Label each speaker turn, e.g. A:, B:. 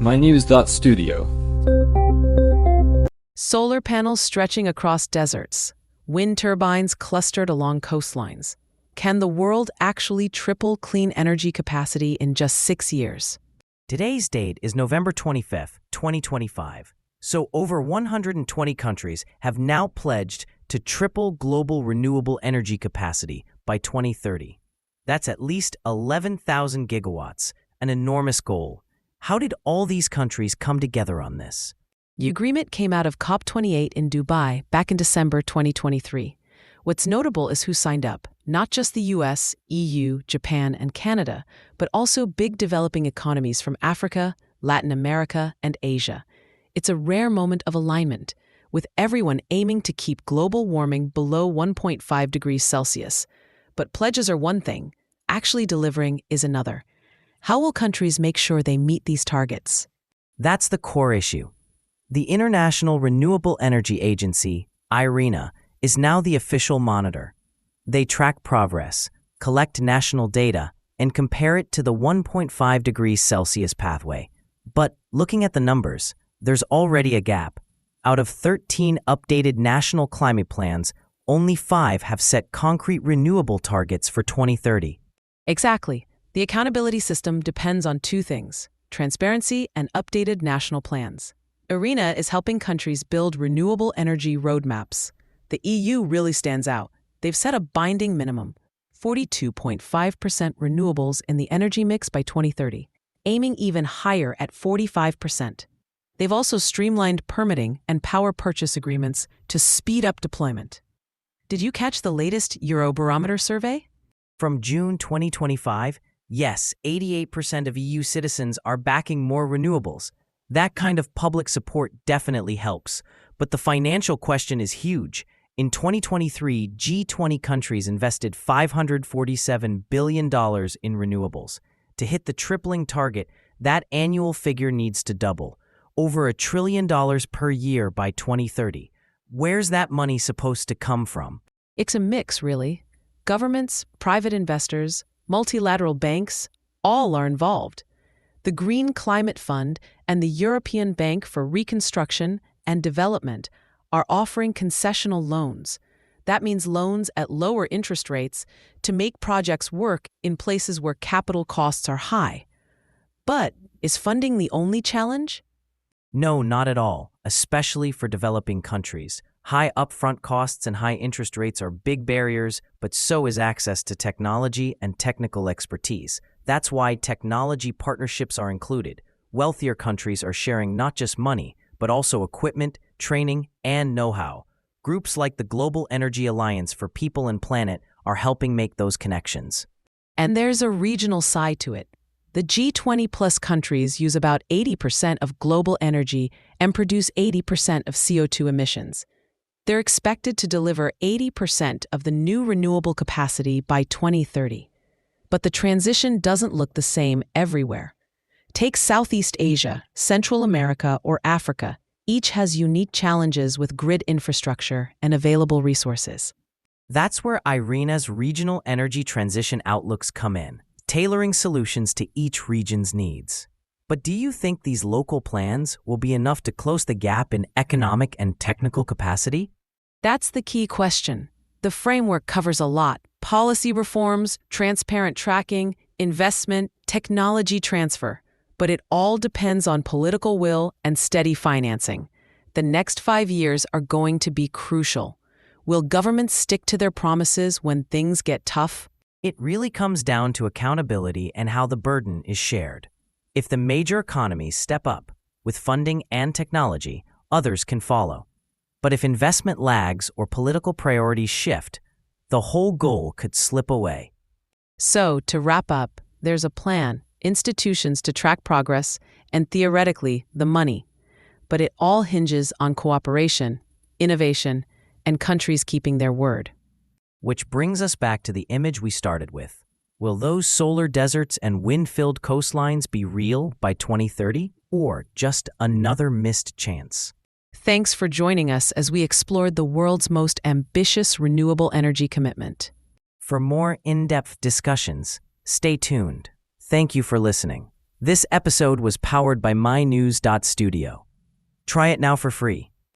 A: mynews.studio.
B: Solar panels stretching across deserts, wind turbines clustered along coastlines. Can the world actually triple clean energy capacity in just 6 years?
C: Today's date is November 25th, 2025. So over 120 countries have now pledged to triple global renewable energy capacity by 2030. That's at least 11,000 gigawatts, an enormous goal. How did all these countries come together on this?
B: The agreement came out of COP28 in Dubai back in December 2023. What's notable is who signed up, not just the US, EU, Japan, and Canada, but also big developing economies from Africa, Latin America, and Asia. It's a rare moment of alignment, with everyone aiming to keep global warming below 1.5 degrees Celsius. But pledges are one thing, actually delivering is another. How will countries make sure they meet these targets?
C: That's the core issue. The International Renewable Energy Agency, IRENA, is now the official monitor. They track progress, collect national data, and compare it to the 1.5 degrees Celsius pathway. But looking at the numbers, there's already a gap. Out of 13 updated national climate plans, only 5 have set concrete renewable targets for 2030.
B: Exactly. The accountability system depends on two things: transparency and updated national plans. IRENA is helping countries build renewable energy roadmaps. The EU really stands out. They've set a binding minimum, 42.5% renewables in the energy mix by 2030, aiming even higher at 45%. They've also streamlined permitting and power purchase agreements to speed up deployment. Did you catch the latest Eurobarometer survey?
C: From June 2025, yes, 88% of EU citizens are backing more renewables. That kind of public support definitely helps. But the financial question is huge. In 2023, G20 countries invested $547 billion in renewables. To hit the tripling target, that annual figure needs to double, over $1 trillion per year by 2030. Where's that money supposed to come from?
B: It's a mix, really. Governments, private investors, multilateral banks, all are involved. The Green Climate Fund and the European Bank for Reconstruction and Development are offering concessional loans. That means loans at lower interest rates to make projects work in places where capital costs are high. But is funding the only challenge?
C: No, not at all, especially for developing countries. High upfront costs and high interest rates are big barriers, but so is access to technology and technical expertise. That's why technology partnerships are included. Wealthier countries are sharing not just money, but also equipment, training, and know-how. Groups like the Global Energy Alliance for People and Planet are helping make those connections.
B: And there's a regional side to it. The G20 plus countries use about 80% of global energy and produce 80% of CO2 emissions. They're expected to deliver 80% of the new renewable capacity by 2030. But the transition doesn't look the same everywhere. Take Southeast Asia, Central America, or Africa. Each has unique challenges with grid infrastructure and available resources.
C: That's where IRENA's regional energy transition outlooks come in, tailoring solutions to each region's needs. But do you think these local plans will be enough to close the gap in economic and technical capacity?
B: That's the key question. The framework covers a lot: policy reforms, transparent tracking, investment, technology transfer. But it all depends on political will and steady financing. The next 5 years are going to be crucial. Will governments stick to their promises when things get tough?
C: It really comes down to accountability and how the burden is shared. If the major economies step up with funding and technology, others can follow. But if investment lags or political priorities shift, the whole goal could slip away.
B: So, to wrap up, there's a plan, institutions to track progress, and theoretically, the money. But it all hinges on cooperation, innovation, and countries keeping their word.
C: Which brings us back to the image we started with. Will those solar deserts and wind-filled coastlines be real by 2030, or just another missed chance?
B: Thanks for joining us as we explored the world's most ambitious renewable energy commitment.
C: For more in-depth discussions, stay tuned. Thank you for listening. This episode was powered by mynews.studio. Try it now for free.